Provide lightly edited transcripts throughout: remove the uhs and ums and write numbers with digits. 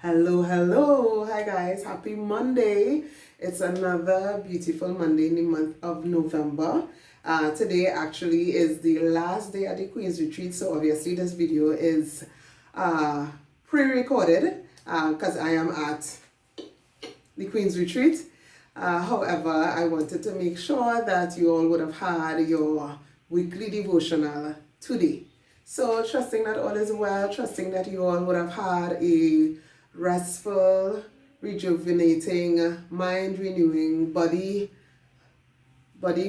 Hello. Hi guys, happy Monday. It's another beautiful Monday in the month of November. Today actually is the last day at the Queen's Retreat, so obviously this video is pre-recorded because I am at the Queen's Retreat. However, I wanted to make sure that you all would have had your weekly devotional today. So trusting that all is well, trusting that you all would have had a restful, rejuvenating, mind renewing, body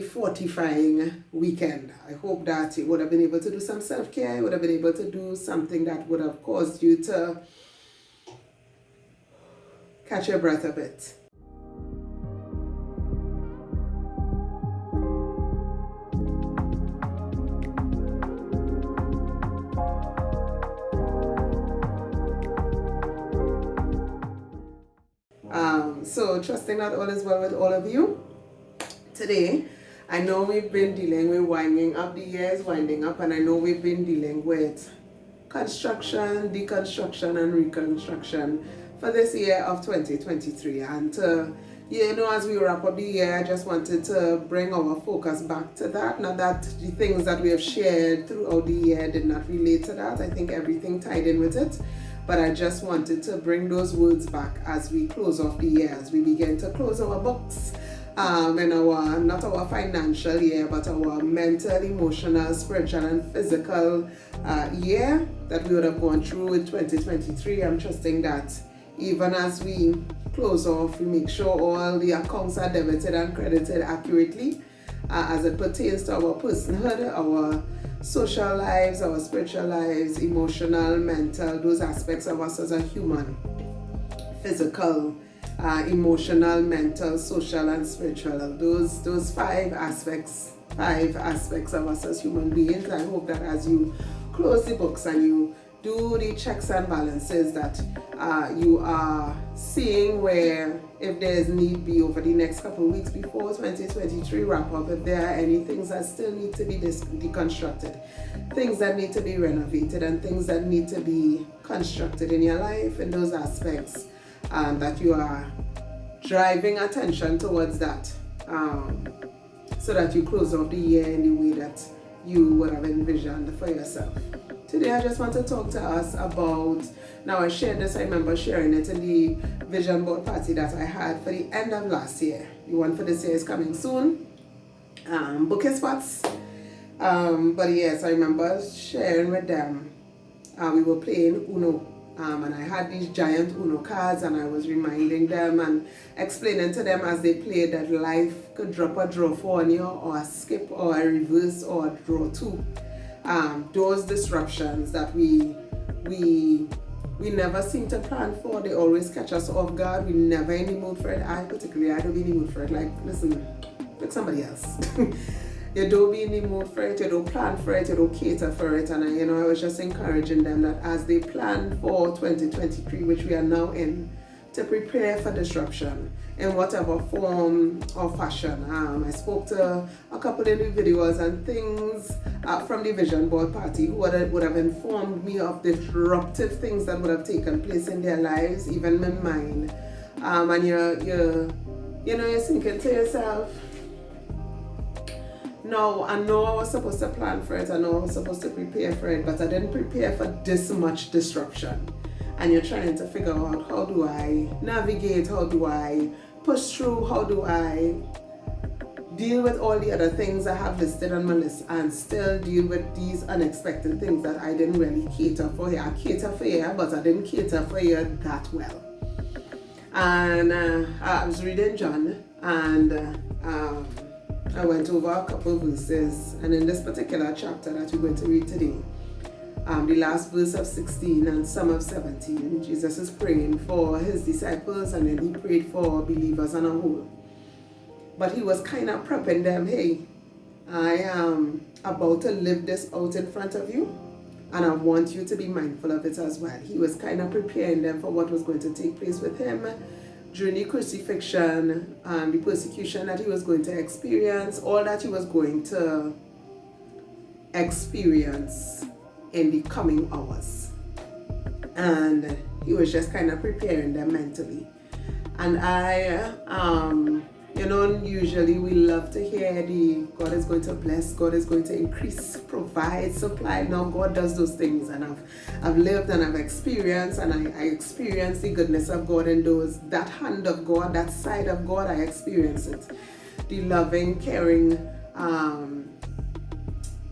fortifying weekend. I hope that you would have been able to do some self-care, you would have been able to do something that would have caused you to catch your breath a bit. So trusting that all is well with all of you. Today, I know we've been dealing with winding up, the year is winding up, and I know we've been dealing with construction, deconstruction, and reconstruction for this year of 2023. And as we wrap up the year, I just wanted to bring our focus back to that. Not that the things that we have shared throughout the year did not relate to that. I think everything tied in with it. But I just wanted to bring those words back as we close off the year, as we begin to close our books in our, not our financial year, but our mental, emotional, spiritual, and physical year that we would have gone through with 2023. I'm trusting that even as we close off, we make sure all the accounts are debited and credited accurately as it pertains to our personhood, our social lives, our spiritual lives, emotional, mental, those aspects of us as a human, physical, emotional, mental, social, and spiritual. Those five aspects of us as human beings. I hope that as you close the books and you do the checks and balances, that you are seeing where, if there's need be over the next couple of weeks before 2023 wrap up, if there are any things that still need to be deconstructed, things that need to be renovated, and things that need to be constructed in your life, in those aspects, that you are driving attention towards that, so that you close off the year in the way that you would have envisioned for yourself. Today I just want to talk to us about, now I shared this, I remember sharing it in the vision board party that I had for the end of last year. The one for this year is coming soon, booking spots. But yes, I remember sharing with them, we were playing Uno, and I had these giant Uno cards, and I was reminding them and explaining to them as they played that life could drop a draw for you, or a skip, or a reverse, or a draw two. Those disruptions that we never seem to plan for, they always catch us off guard. We never in the mood for it. I don't be in the mood for it. Like, listen, pick somebody else. You don't be in the mood for it, you don't plan for it, you don't cater for it. And I was just encouraging them that as they plan for 2023, which we are now in, to prepare for disruption in whatever form or fashion. I spoke to a couple individuals and things from the vision board party who would have informed me of disruptive things that would have taken place in their lives, even in mine. And you're thinking to yourself, no, I know I was supposed to plan for it, I know I was supposed to prepare for it, but I didn't prepare for this much disruption. And you're trying to figure out, how do I navigate, how do I push through, how do I deal with all the other things I have listed on my list and still deal with these unexpected things that I didn't really cater for here. I cater for here, but I didn't cater for here that well. And I was reading John, and I went over a couple of verses, and in this particular chapter that we're going to read today, the last verse of 16 and some of 17, Jesus is praying for his disciples, and then he prayed for believers on a whole. But he was kind of prepping them, hey, I am about to live this out in front of you, and I want you to be mindful of it as well. He was kind of preparing them for what was going to take place with him during the crucifixion and the persecution that he was going to experience, all that he was going to experience in the coming hours. And he was just kind of preparing them mentally. And usually we love to hear God is going to bless, God is going to increase, provide, supply. Now God does those things, and I've lived and I've experienced, and I experienced the goodness of God in that hand of God, that side of God, I experience it. The loving, caring,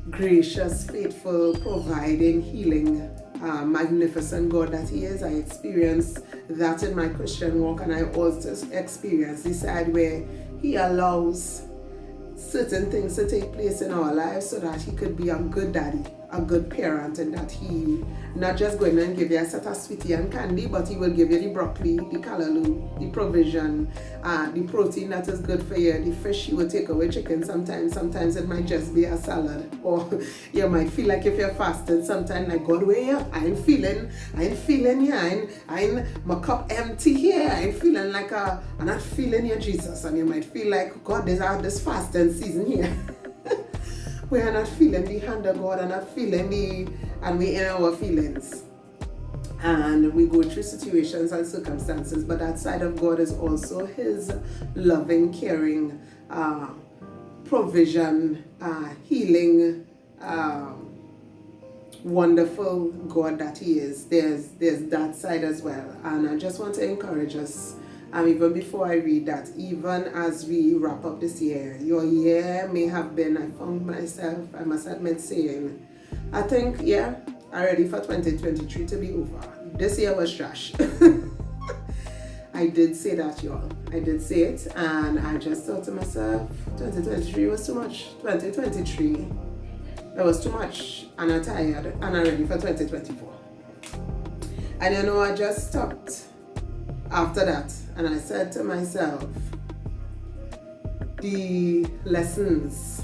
gracious, faithful, providing, healing, magnificent God that He is. I experienced that in my Christian walk, and I also experienced the side where He allows certain things to take place in our lives so that He could be a good daddy, a good parent, and that He not just going and give you a set of sweetie and candy, but He will give you the broccoli, the callaloo, the provision, the protein that is good for you, the fish. He will take away chicken sometimes it might just be a salad, or you might feel like if you're fasting sometimes like, God, where you? I ain't feeling you, I ain't my cup empty here, I ain't feeling like I'm not feeling you, Jesus. And you might feel like, God, there's this fasting season here. We are not feeling the hand of God, and not feeling and we in our feelings. And we go through situations and circumstances, but that side of God is also His loving, caring, provision, healing, wonderful God that He is. There's that side as well. And I just want to encourage us, even before I read that, even as we wrap up this year, your year may have been, I found myself, I must admit, saying, I think, I'm ready for 2023 to be over. This year was trash. I did say that, y'all. I did say it, and I just thought to myself, 2023 was too much. 2023, that was too much, and I'm tired, and I'm ready for 2024. And I just stopped after that, and I said to myself, the lessons,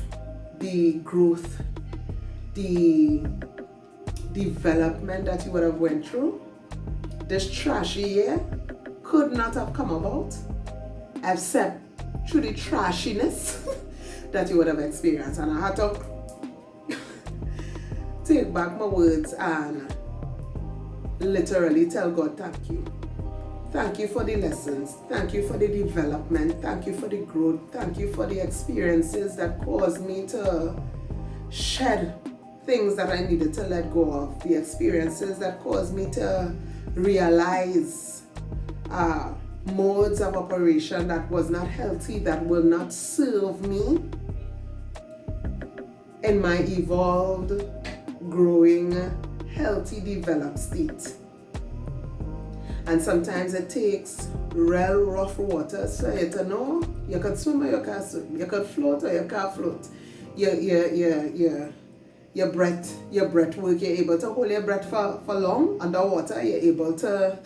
the growth, the development that you would have went through this trashy year could not have come about except through the trashiness that you would have experienced. And I had to take back my words and literally tell God, thank you. Thank you for the lessons. Thank you for the development. Thank you for the growth. Thank you for the experiences that caused me to shed things that I needed to let go of. The experiences that caused me to realize modes of operation that was not healthy, that will not serve me in my evolved, growing, healthy, developed state. And sometimes it takes real rough water so you to know you can swim or you can't swim, you can float or you can't float. Your breath work, you're able to hold your breath for long underwater, you're able to,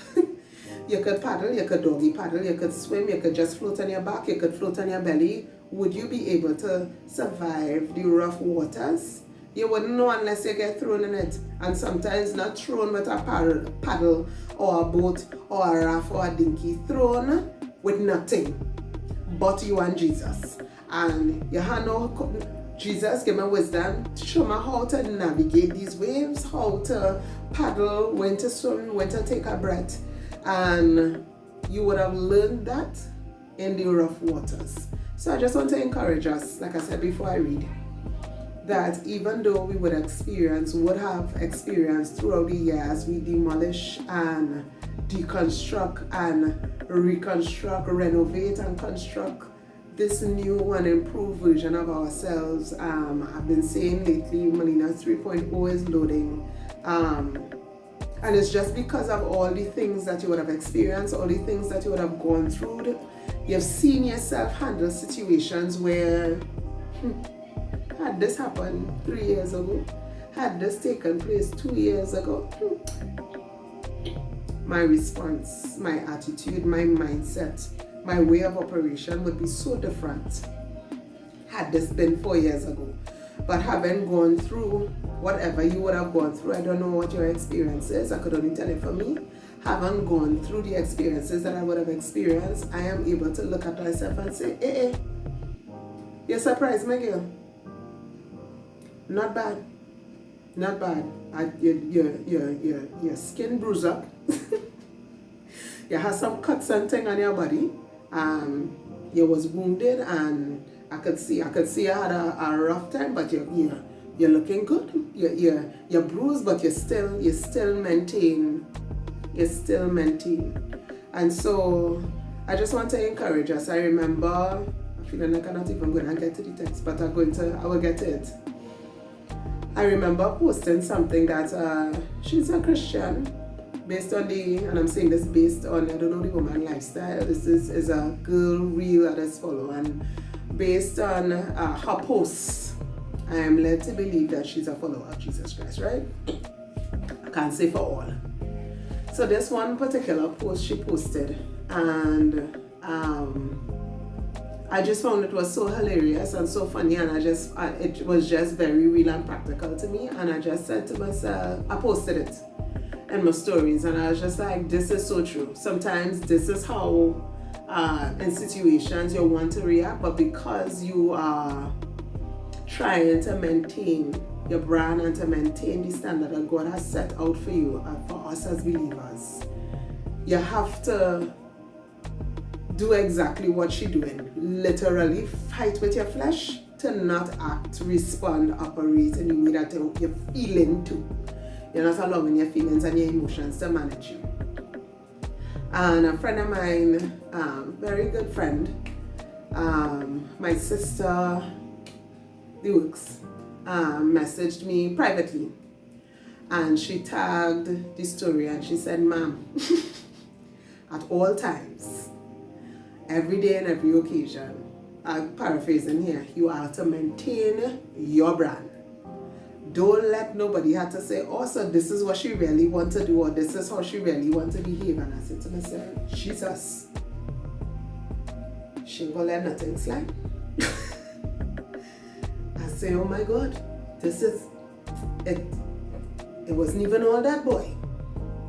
you could paddle, you could doggy paddle, you could swim, you could just float on your back, you could float on your belly. Would you be able to survive the rough waters? You wouldn't know unless you get thrown in it. And sometimes not thrown with a paddle or a boat or a raft or a dinghy, thrown with nothing but you and Jesus. And you have no, Jesus, give me wisdom, show me how to navigate these waves, how to paddle, when to swim, when to take a breath. And you would have learned that in the rough waters. So I just want to encourage us, like I said before I read, that even though we would have experienced throughout the years, we demolish and deconstruct and reconstruct, renovate and construct this new and improved version of ourselves. I've been saying lately, Melina 3.0 is loading. And it's just because of all the things that you would have experienced, all the things that you would have gone through. You've seen yourself handle situations where, had this happened 3 years ago, had this taken place 2 years ago, my response, my attitude, my mindset, my way of operation would be so different had this been 4 years ago. But having gone through whatever you would have gone through, I don't know what your experience is, I could only tell it for me. Having gone through the experiences that I would have experienced, I am able to look at myself and say, hey, you surprised me, girl. Not bad. Not bad. Your skin bruise up. you had some cuts and thing on your body. You was wounded, and I could see you had a rough time, but you're looking good. You're bruised, but you still maintain. And so I just want to encourage us. I remember, I'm feeling like I'm not even going to get to the text, but I will get to it. I remember posting something that she's a Christian, based on and I'm saying this based on, I don't know the woman lifestyle. This is a girl reel that I follow, and based on her posts, I am led to believe that she's a follower of Jesus Christ, right? I can't say for all. So this one particular post she posted, and I just found it was so hilarious and so funny, and it was just very real and practical to me. And I just said to myself, I posted it in my stories, and I was just like, this is so true. Sometimes this is how in situations you want to react, but because you are trying to maintain your brand and to maintain the standard that God has set out for you and for us as believers, you have to do exactly what she's doing. Literally fight with your flesh to not act, respond, operate in the way that you're feeling to. You're not allowing your feelings and your emotions to manage you. And a friend of mine, very good friend, my sister, the Works, messaged me privately, and she tagged the story, and she said, "Ma'am, at all times, every day and every occasion," I'm paraphrasing here, "you are to maintain your brand. Don't let nobody have to say, oh, so this is what she really wants to do, or this is how she really wants to behave." And I said to myself, Jesus, she ain't gonna let nothing slide. I say, oh my God, this is it. It wasn't even all that, boy.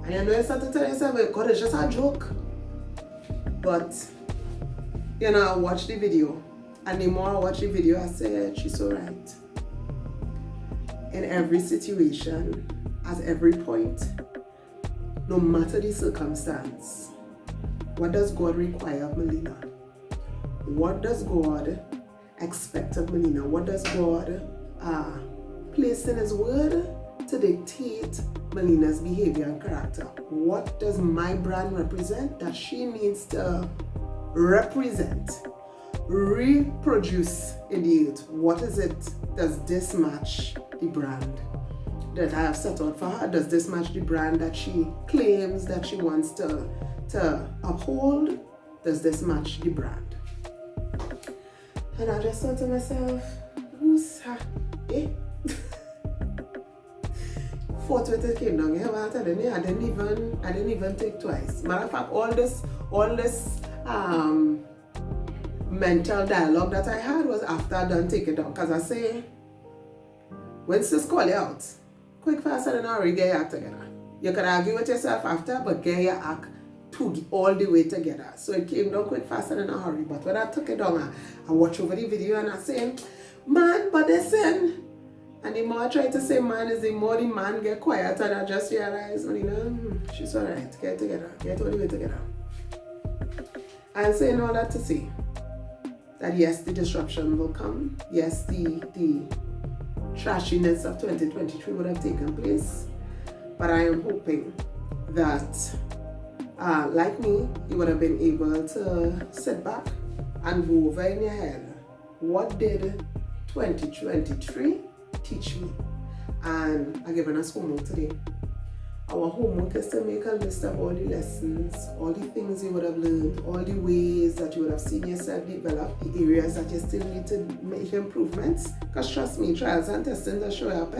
And you know, you start to tell yourself, God, it's just a joke. But you know, I watched the video, and the more I watch the video, I said, she's so right. In every situation, at every point, no matter the circumstance, what does God require of Melina? What does God expect of Melina? What does God place in His Word to dictate Melina's behavior and character? What does my brand represent that she needs to represent, reproduce in the earth? What is it? Does this match the brand that I have set out for her? Does this match the brand that she claims that she wants to uphold? Does this match the brand? And I just thought to myself, who's her? Eh? Forthwith came down here, I didn't even take twice. Matter of fact, all this mental dialogue that I had was after I done take it down. Because I say, when sis call you out, quick, fast, and hurry, get your act together. You can argue with yourself after, but get your act all the way together. So it came down quick, fast, and in a hurry. But when I took it down, I watched over the video and I say, man, but listen. And the more I try to say man is the more the man get quiet, and I just realize, she's alright, get it together, get all the way together. I'm saying all that to say that yes, the disruption will come. Yes, the trashiness of 2023 would have taken place. But I am hoping that, like me, you would have been able to sit back and go over in your head, what did 2023 teach me? And I've given us homework today. Our homework is to make a list of all the lessons, all the things you would have learned, all the ways that you would have seen yourself develop, the areas that you still need to make improvements. Because trust me, trials and testing that show up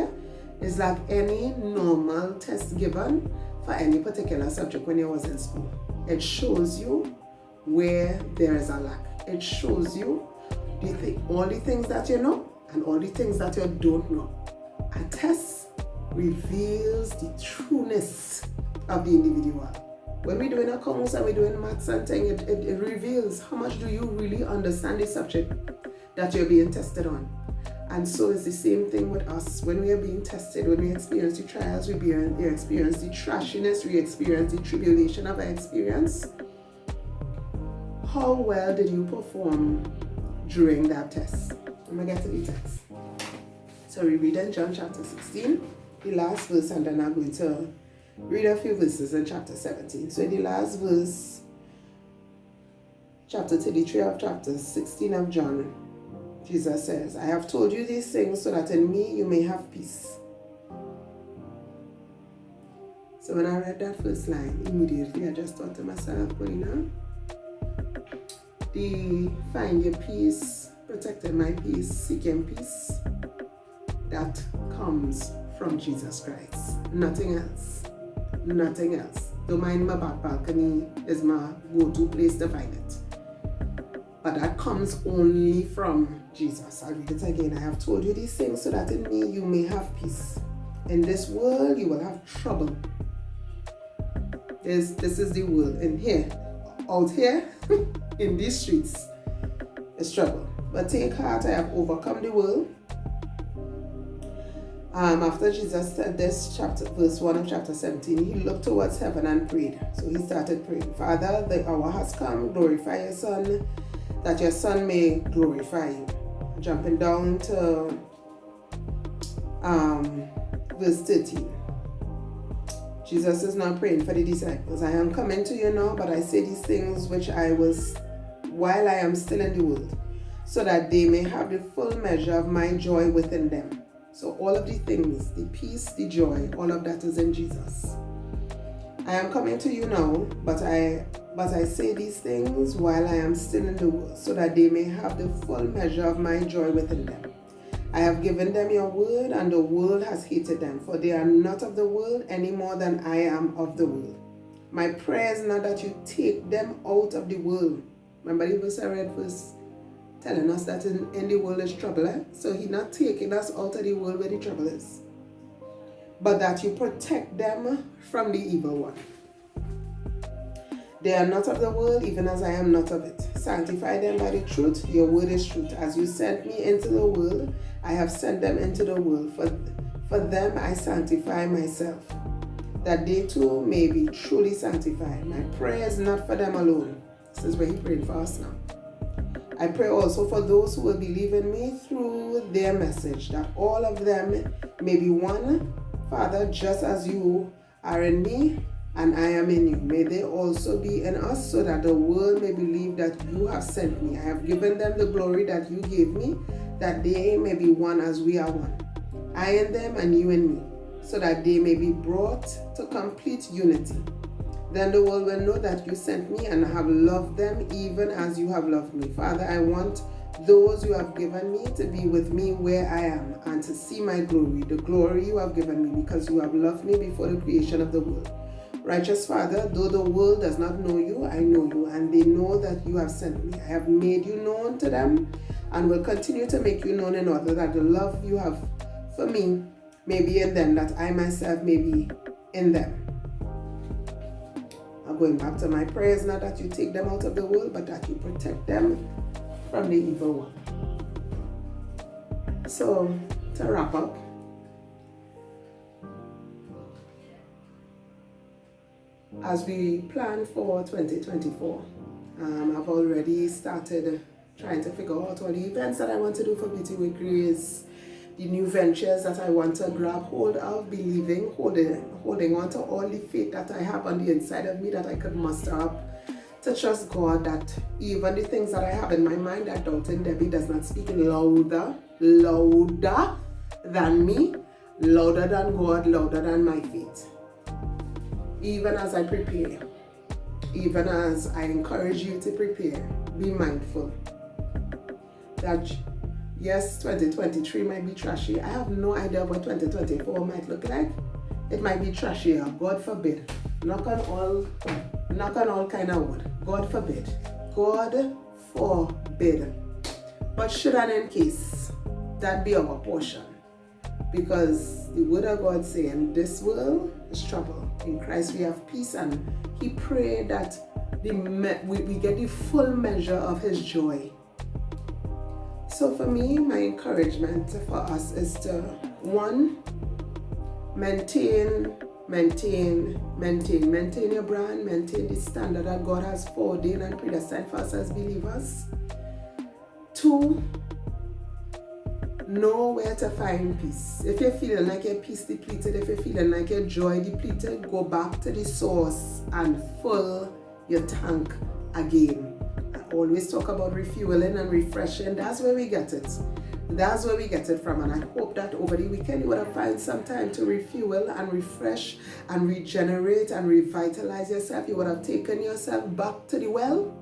is like any normal test given for any particular subject when you was in school. It shows you where there is a lack. It shows you all the things that you know and all the things that you don't know. A test reveals the trueness of the individual. When we're doing accounts and we're doing maths and things, it reveals how much do you really understand the subject that you're being tested on. And so it's the same thing with us. When we are being tested, when we experience the trials, we experience the trashiness, we experience the tribulation of our experience. How well did you perform during that test? I'm going to get to the text. So we read in John chapter 16, the last verse, and then I'm going to read a few verses in chapter 17. So in the last verse, chapter 33 of chapter 16 of John, Jesus says, I have told you these things so that in me you may have peace. So when I read that first line, immediately I just thought to myself, well, find your peace, protecting my peace, seeking peace, that comes from Jesus Christ. Nothing else. Nothing else. Don't mind my back balcony is my go-to place to find it. But that comes only from Jesus. I'll read it again. I have told you these things so that in me you may have peace. In this world you will have trouble. This is the world. In here, out here, in these streets, is trouble. But take heart, I have overcome the world. After Jesus said this, verse 1 of chapter 17, he looked towards heaven and prayed. So he started praying, Father, the hour has come, glorify your Son, that your Son may glorify you. Jumping down to verse 13. Jesus is now praying for the disciples. I am coming to you now, but I say these things which I was while I am still in the world, so that they may have the full measure of my joy within them. So all of the things, the peace, the joy, all of that is in Jesus. I am coming to you now, but I say these things while I am still in the world, so that they may have the full measure of my joy within them. I have given them your word, and the world has hated them, for they are not of the world any more than I am of the world. My prayer is not that you take them out of the world. Remember the verse I read first, telling us that in the world is trouble. So he's not taking us out of the world where the trouble is, but that you protect them from the evil one. They are not of the world, even as I am not of it. Sanctify them by the truth. Your word is truth. As you sent me into the world, I have sent them into the world. For them I sanctify myself, that they too may be truly sanctified. My prayer is not for them alone. This is where he prayed for us now. I pray also for those who will believe in me through their message, that all of them may be one. Father, just as you are in me and I am in you, may they also be in us, so that the world may believe that you have sent me. I have given them the glory that you gave me, that they may be one as we are one. I in them and you in me, so that they may be brought to complete unity. Then the world will know that you sent me and have loved them even as you have loved me. Father, I want those you have given me to be with me where I am, and to see my glory, the glory you have given me, because you have loved me before the creation of the world. Righteous Father, though the world does not know you, I know you, and they know that you have sent me. I have made you known to them, and will continue to make you known, in order that the love you have for me may be in them, that I myself may be in them. I'm going back to my prayers, not that you take them out of the world, but that you protect them from the evil one. So, to wrap up, as we plan for 2024, I've already started trying to figure out all the events that I want to do for Beauty with Grace, the new ventures that I want to grab hold of, believing, holding on to all the faith that I have on the inside of me, that I could muster up to trust God, that even the things that I have in my mind, that Doubting Debbie does not speak louder than me, louder than God, louder than my faith. Even as I prepare, even as I encourage you to prepare, be mindful that yes, 2023 might be trashy. I have no idea what 2024 might look like. It might be trashier, God forbid. Knock on all kind of wood. God forbid. God forbid. But should and in case that be our portion, because the word of God say, in this world is trouble. In Christ we have peace, and he prayed that we get the full measure of his joy. So for me, my encouragement for us is to, one, maintain your brand, maintain the standard that God has ordained and predestined for us as believers. Two, know where to find peace. If you're feeling like your peace depleted, if you're feeling like your joy depleted, go back to the source and fill your tank again. I always talk about refueling and refreshing. That's where we get it. That's where we get it from, and I hope that over the weekend you would have found some time to refuel and refresh and regenerate and revitalize yourself. You would have taken yourself back to the well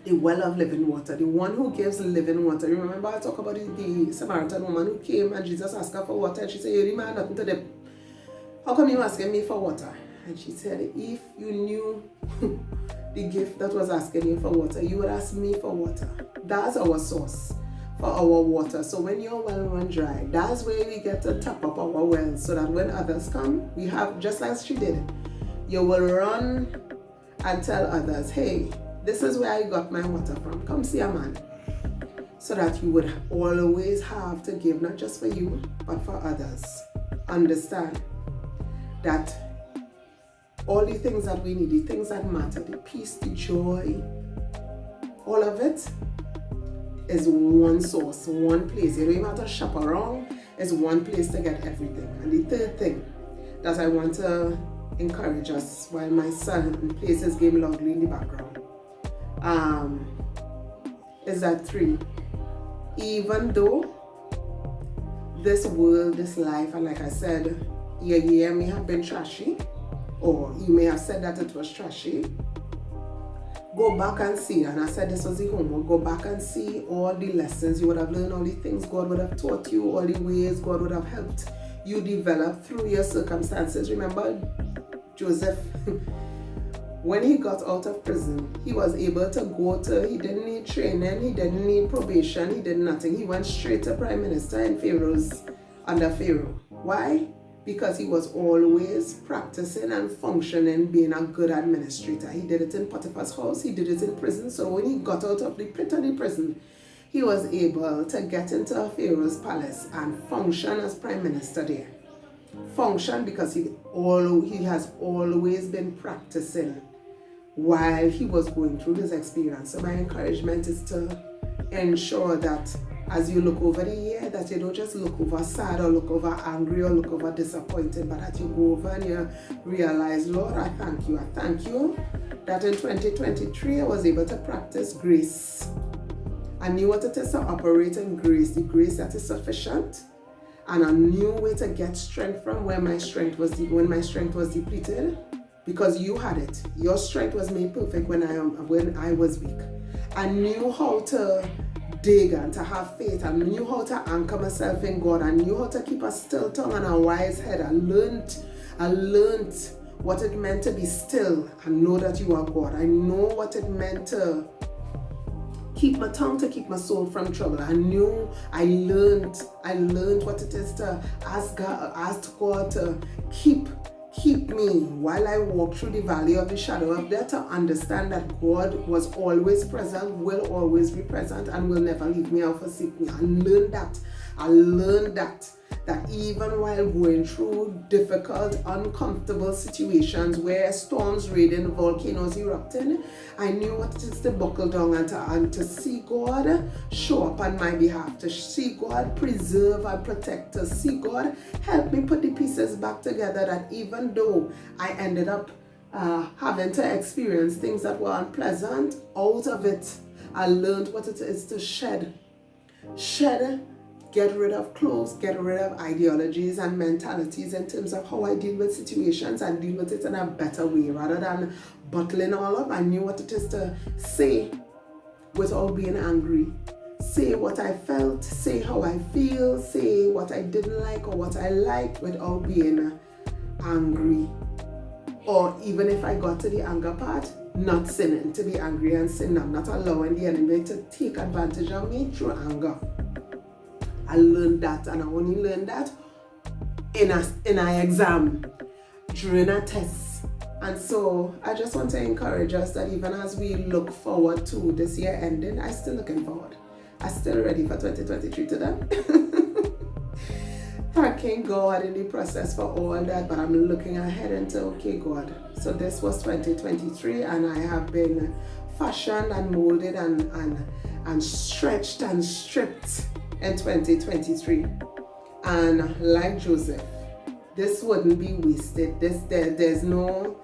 of living water, the one who gives living water. You remember I talk about the Samaritan woman who came and Jesus asked her for water, and she said, "You demand nothing to them. How come you asking me for water?" And she said, "If you knew the gift that was asking you for water, you would ask me for water." That's our source for our water. So when your well run dry, that's where we get to tap up our well, so that when others come, we have, just as she did, you will run and tell others, "Hey, this is where I got my water from. Come see a man." So that you would always have to give, not just for you, but for others. Understand that all the things that we need, the things that matter, the peace, the joy, all of it is one source, one place. You don't even have to shop around. It's one place to get everything. And the third thing that I want to encourage us while my son plays his game loudly in the background is that three. Even though this world, this life, and like I said, your year may have been trashy, or you may have said that it was trashy, go back and see, and I said this was the homework, go back and see all the lessons you would have learned, all the things God would have taught you, all the ways God would have helped you develop through your circumstances. Remember Joseph, when he got out of prison, he was able to he didn't need training, he didn't need probation, he did nothing. He went straight to Prime Minister under Pharaoh. Why? Because he was always practicing and functioning, being a good administrator. He did it in Potiphar's house, he did it in prison. So when he got out of the pit of the prison, he was able to get into Pharaoh's palace and function as prime minister there. Function because he has always been practicing while he was going through his experience. So my encouragement is to ensure that as you look over the year, that you don't just look over sad or look over angry or look over disappointed, but that you go over and you realize, Lord, I thank you. I thank you that in 2023 I was able to practice grace. I knew what it is to operate in grace, the grace that is sufficient, and a new way to get strength from when my strength was depleted, because you had it. Your strength was made perfect when I was weak. I knew how to dig and to have faith. I knew how to anchor myself in God. I knew how to keep a still tongue and a wise head. I learned what it meant to be still and know that you are God. I know what it meant to keep my tongue, to keep my soul from trouble. I learned what it is to ask God to keep me while I walk through the valley of the shadow of death, to understand that God was always present, will always be present, and will never leave me or forsake me. I learned that even while going through difficult, uncomfortable situations where storms raging, volcanoes erupting, I knew what it is to buckle down and to see God show up on my behalf, to see God preserve and protect, to see God help me put the pieces back together, that even though I ended up having to experience things that were unpleasant, out of it, I learned what it is to shed, get rid of clothes, get rid of ideologies and mentalities in terms of how I deal with situations, and deal with it in a better way rather than bottling all up. I knew what it is to say without being angry. Say what I felt, say how I feel, say what I didn't like or what I liked without being angry. Or even if I got to the anger part, not sinning, to be angry and sin. I'm not allowing the enemy to take advantage of me through anger. I learned that, and I only learned that in an exam, during a test. And so I just want to encourage us that even as we look forward to this year ending, I'm still looking forward. I'm still ready for 2023 to them. Thanking God in the process for all that, but I'm looking ahead and say, okay, God, so this was 2023 and I have been fashioned and molded and stretched and stripped in 2023. And like Joseph, this wouldn't be wasted. There's no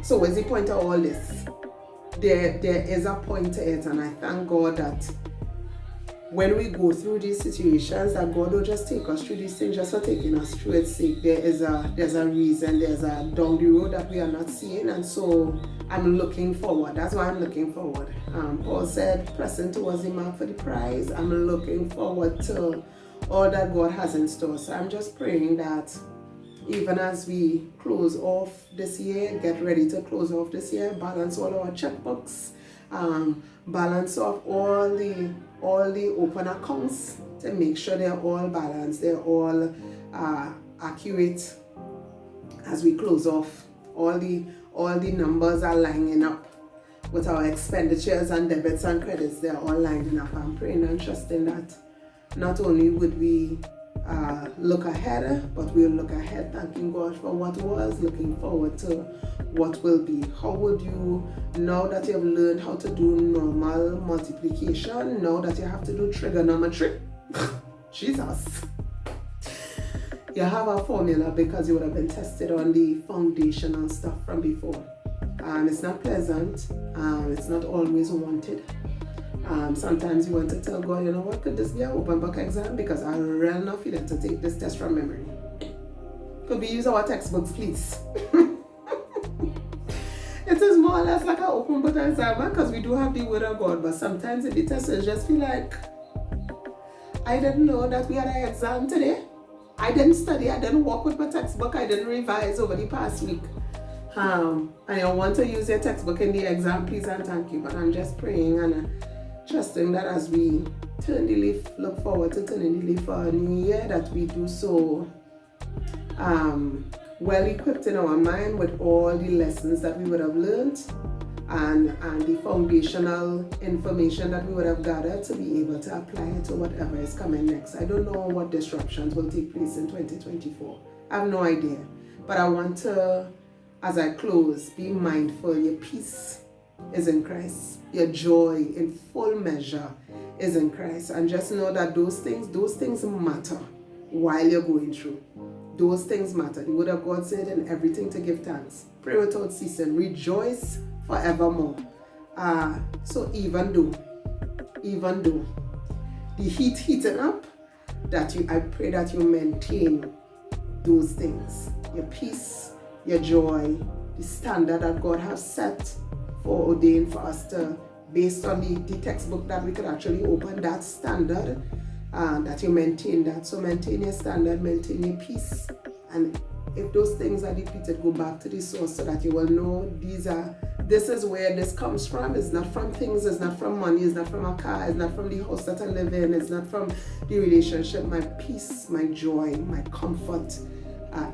so what's the point of all this? There is a point to it, and I thank God that when we go through these situations, that God will just take us through these things just for taking us through its sake. There's a reason, there's a down the road that we are not seeing, and so I'm looking forward. That's why I'm looking forward. Paul said, pressing towards the mark for the prize. I'm looking forward to all that God has in store. So I'm just praying that even as we close off this year, get ready to close off this year, balance all our checkbooks, balance off all the open accounts to make sure they're all balanced, they're all accurate as we close off. All the numbers are lining up with our expenditures and debits and credits. They're all lining up. I'm praying and trusting that not only would we look ahead, but we'll look ahead thanking God for what was, looking forward to what will be. How would you, now that you've learned how to do normal multiplication, now that you have to do trigonometry, Jesus, you have a formula because you would have been tested on the foundational stuff from before. It's not pleasant, it's not always wanted. Sometimes you want to tell God, you know what, could this be an open book exam? Because I'm real enough feeling to take this test from memory. Could we use our textbooks, please? It is more or less like an open book exam because we do have the word of God, but sometimes in the test you just feel like, I didn't know that we had an exam today. I didn't study, I didn't work with my textbook, I didn't revise over the past week. And I want to use your textbook in the exam, please and thank you. But I'm just praying and trusting that as we turn the leaf, look forward to turning the leaf for a new year, that we do so well equipped in our mind with all the lessons that we would have learned and the foundational information that we would have gathered to be able to apply it to whatever is coming next. I don't know what disruptions will take place in 2024. I have no idea. But I want to, as I close, be mindful your peace is in Christ. Your joy in full measure is in Christ. And just know that those things matter while you're going through. Those things matter. The word of God said in everything to give thanks. Pray without ceasing. Rejoice forevermore. So even though the heating up, I pray that you maintain those things. Your peace, your joy, the standard that God has set for ordained for us to, based on the textbook that we could actually open, that standard, that you maintain that. So maintain your standard, maintain your peace, and if those things are depleted, go back to the source so that you will know this is where this comes from. It's not from things, it's not from money, it's not from a car, it's not from the house that I live in, it's not from the relationship. My peace, my joy, my comfort,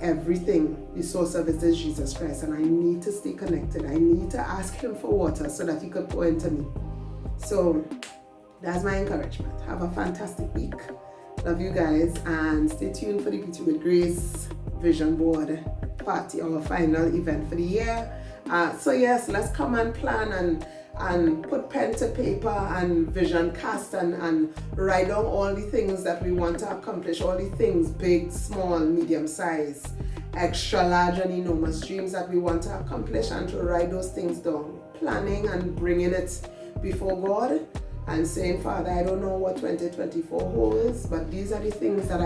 everything, the source of it is Jesus Christ, and I need to stay connected. I need to ask him for water so that he could pour into me. So that's my encouragement. Have a fantastic week. Love you guys, and stay tuned for the Beauty with Grace Vision Board Party, our final event for the year. So yes, let's come and plan and put pen to paper and vision cast and write down all the things that we want to accomplish, all the things, big, small, medium size, extra large and enormous dreams that we want to accomplish, and to write those things down, planning and bringing it before God and saying, Father, I don't know what 2024 holds, but these are the things that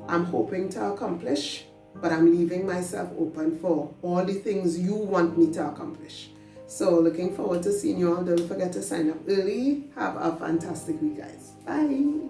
I'm hoping to accomplish, but I'm leaving myself open for all the things you want me to accomplish. So looking forward to seeing you all. Don't forget to sign up early. Have a fantastic week, guys. Bye.